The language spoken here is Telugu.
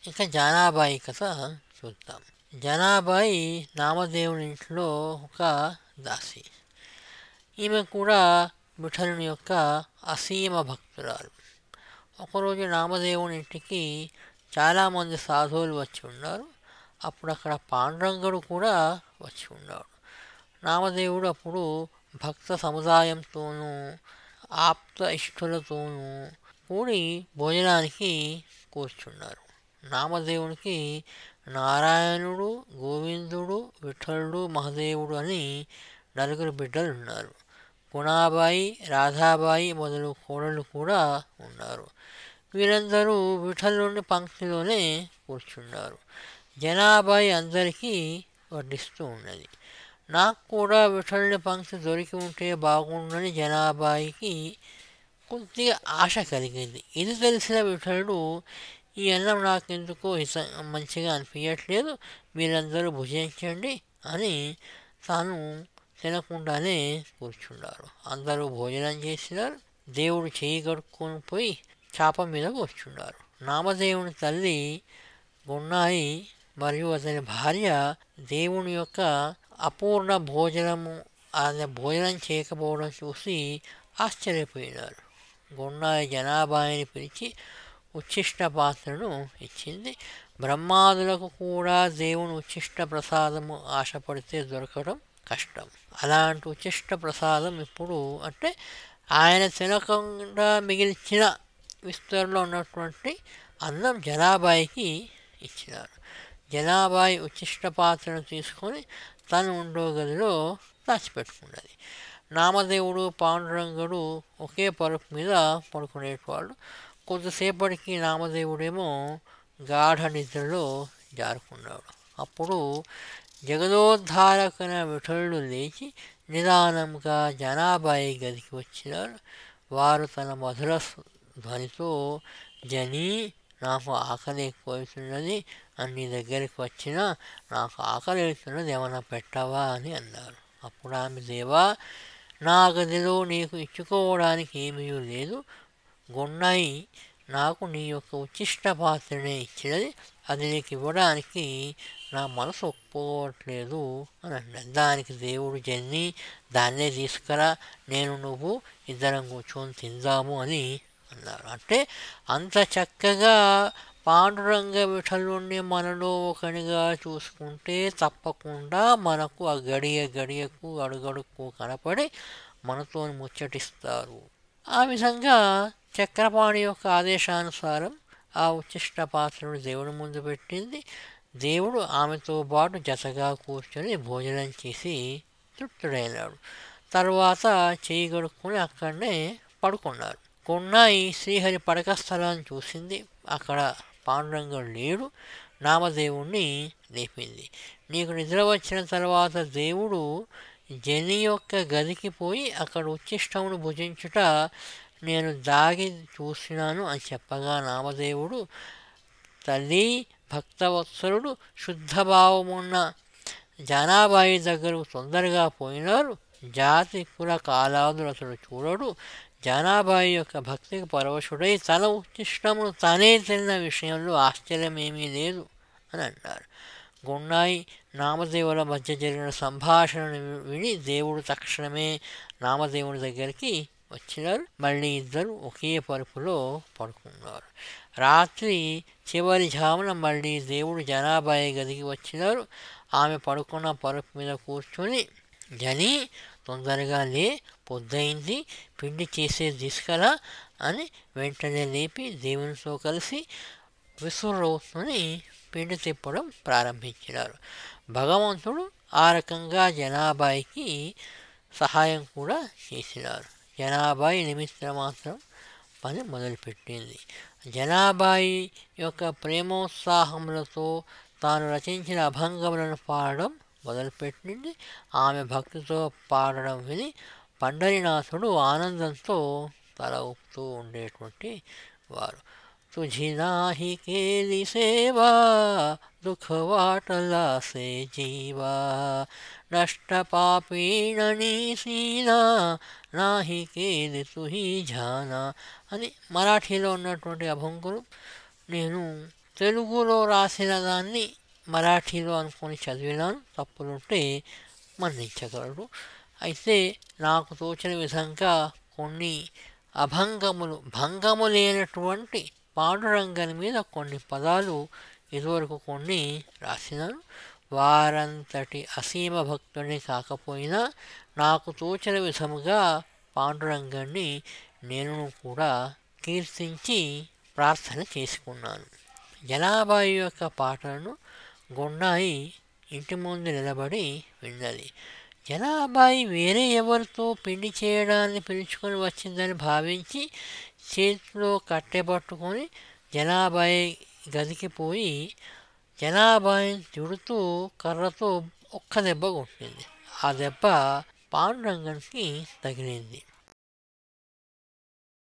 ఇక జానాబాయి కథ చూద్దాం. జనాబాయి నామదేవుని ఇంట్లో ఒక దాసి. ఈమె కూడా విఠలుని యొక్క అసీమ భక్తురాలు. ఒకరోజు నామదేవుని ఇంటికి చాలామంది సాధువులు వచ్చి ఉన్నారు. అప్పుడు అక్కడ పాండురంగడు కూడా వచ్చి ఉన్నాడు. నామదేవుడు అప్పుడు భక్త సముదాయంతోనూ ఆప్త ఇష్టులతోనూ కూడి భోజనానికి కూర్చున్నారు. నామదేవునికి నారాయణుడు, గోవిందుడు, విఠలుడు, మహదేవుడు అని నలుగురు బిడ్డలు ఉన్నారు. గుణాబాయి, రాధాబాయి మొదలు కోడళ్ళు కూడా ఉన్నారు. వీరందరూ విఠలుని పంక్తిలోనే కూర్చున్నారు. జనాబాయి అందరికీ వడ్డిస్తూ ఉన్నది. నాకు కూడా విఠలుని పంక్తి దొరికి ఉంటే బాగుండని జనాబాయికి కొద్దిగా ఆశ కలిగింది. ఇది తెలిసిన విఠలుడు, ఈ అన్నం నాకెందుకో మంచిగా అనిపించట్లేదు, మీరందరూ భుజించండి అని తాను తినకుండానే కూర్చున్నారు. అందరూ భోజనం చేసినారు. దేవుడు చేయి కడుక్కొని పోయి చాప మీద కూర్చున్నారు. నామదేవుని తల్లి గున్నాయి మరియు అతని భార్య దేవుని యొక్క అపూర్ణ భోజనము, ఆయన భోజనం చేయకపోవడం చూసి ఆశ్చర్యపోయినారు. గున్నాయి జనాబాయిని పిలిచి ఉచ్ఛిష్ట పాత్రను ఇచ్చింది. బ్రహ్మాదులకు కూడా దేవుని ఉచ్ఛిష్ట ప్రసాదము ఆశపడితే దొరకడం కష్టం. అలాంటి ఉచ్ఛిష్ట ప్రసాదం ఇప్పుడు అంటే ఆయన తినకుండా మిగిల్చిన విస్తరణలో ఉన్నటువంటి అన్నం జనాబాయికి ఇచ్చినారు. జనాబాయి ఉచ్ఛిష్ట పాత్రను తీసుకొని తను ఉండో గదిలో దాచిపెట్టుకున్నది. నామదేవుడు, పాండురంగడు ఒకే పరుపు మీద పడుకునేవాళ్ళు. కొద్దిసేపటికి నామదేవుడేమో గాఢ నిద్రలో జారుకున్నాడు. అప్పుడు జగదోద్ధారకన విఠలుడు లేచి నిదానంగా జనాబాయి గదికి వచ్చినారు. వారు తన మధుర ధ్వనితో, జనీ, నాకు ఆకలి ఎక్కువవుతున్నది, నీ దగ్గరికి వచ్చినా నాకు ఆకలి అవుతున్నది, ఏమైనా పెట్టవా అని అన్నారు. అప్పుడు ఆమె, దేవా, నా గదిలో నీకు ఇచ్చుకోవడానికి ఏమీ లేదు. గున్నాయి నాకు నీ యొక్క ఉచ్ఛిష్ట పాత్రనే ఇచ్చినది, అది నీకు ఇవ్వడానికి నా మనసు ఒప్పుకోవట్లేదు అని అన్నాడు. దానికి దేవుడు, జన్ని, దాన్నే తీసుకురా, నేను నువ్వు ఇద్దరం కూర్చొని తిందాము అని అన్నారు. అంటే అంత చక్కగా పాండురంగ విఠలుణ్ణి మనలో ఒకనిగా చూసుకుంటే తప్పకుండా మనకు ఆ గడియకు అడుగడుకు కనపడి మనతో ముచ్చటిస్తారు. ఆ విధంగా చక్రపాణి యొక్క ఆదేశానుసారం ఆ ఉచ్ఛిష్ట పాత్రను దేవుడి ముందు పెట్టింది. దేవుడు ఆమెతో పాటు జతగా కూర్చొని భోజనం చేసి తృప్తుడైనాడు. తరువాత చేయి గడుక్కుని అక్కడనే పడుకున్నారు. కొన్నాయి శ్రీహరి పడక స్థలాన్ని చూసింది. అక్కడ పాండురంగడు లేడు. నామదేవుణ్ణి లేపింది. నీకు నిద్ర వచ్చిన తర్వాత దేవుడు జని యొక్క గదికి పోయి అక్కడ ఉచ్ఛిష్టమును భుజించుట నేను దాగి చూసినాను అని చెప్పగా, నామదేవుడు, తల్లి, భక్తవత్సలుడు, శుద్ధభావమున్న జనాబాయి దగ్గరకు తొందరగా పోయినారు. జాతి కుల కాలాదులు అతడు చూడడు. జనాబాయి యొక్క భక్తికి పరవశుడై తన ఉచ్ఛిష్టమును తానే తిన్న విషయంలో ఆశ్చర్యమేమీ లేదు అని అన్నారు. గున్నాయి నామదేవుల మధ్య జరిగిన సంభాషణను విని దేవుడు తక్షణమే నామదేవుని దగ్గరికి వచ్చినారు. మళ్ళీ ఇద్దరు ఒకే పరుపులో పడుకున్నారు. రాత్రి చివరి జామున మళ్ళీ దేవుడు జనాబాయి గదికి వచ్చినారు. ఆమె పడుకున్న పరుపు మీద కూర్చొని, జని, తొందరగా లే, పొద్దయింది, పిండి చేసేది తీసుకురా అని వెంటనే లేపి దేవునితో కలిసి విసురవుతుని పిండి తిప్పడం ప్రారంభించినారు. భగవంతుడు ఆ రకంగా జనాబాయికి సహాయం కూడా చేసినారు. జనాబాయి నిమిత్త మాత్రం పని మొదలుపెట్టింది. జనాబాయి యొక్క ప్రేమోత్సాహములతో తాను రచించిన అభంగములను పాడడం మొదలుపెట్టింది. ఆమె భక్తితో పాడడం విని పండరినాథుడు ఆనందంతో తల ఊపుతూ ఉండేటువంటి వారు. తుझी नाही केली सेवा, दुख वाटला से जीवा, नष्ट पापीण నీసీనా నాహి కేలి తుహి జానా అని మరాఠీలో ఉన్నటువంటి అభంగులు, నేను తెలుగులో రాసిన దాన్ని మరాఠీలో అనుకొని చదివినాను, తప్పులుంటే మన్నించగలరు. అయితే నాకు తోచిన విధంగా కొన్ని భంగము లేనటువంటి పాండురంగని మీద కొన్ని పదాలు ఇదివరకు కొన్ని రాసినాను. వారంతటి అసీమ భక్తుని కాకపోయినా నాకు తోచిన విధముగా పాండురంగాన్ని నేను కూడా కీర్తించి ప్రార్థన చేసుకున్నాను. జనాబాయి యొక్క పాటలను గొండాయి ఇంటి ముందు నిలబడి విన్నది. జనాబాయి వేరే ఎవరితో పెళ్లి చేయడాన్ని పిలుచుకొని వచ్చిందని భావించి చేతిలో కట్టెపట్టుకొని జనాబాయి గదికి పోయి జనాబాయిని తిడుతూ కర్రతో ఒక్క దెబ్బ కొట్టింది. ఆ దెబ్బ పాండురంగన్కి తగిలింది.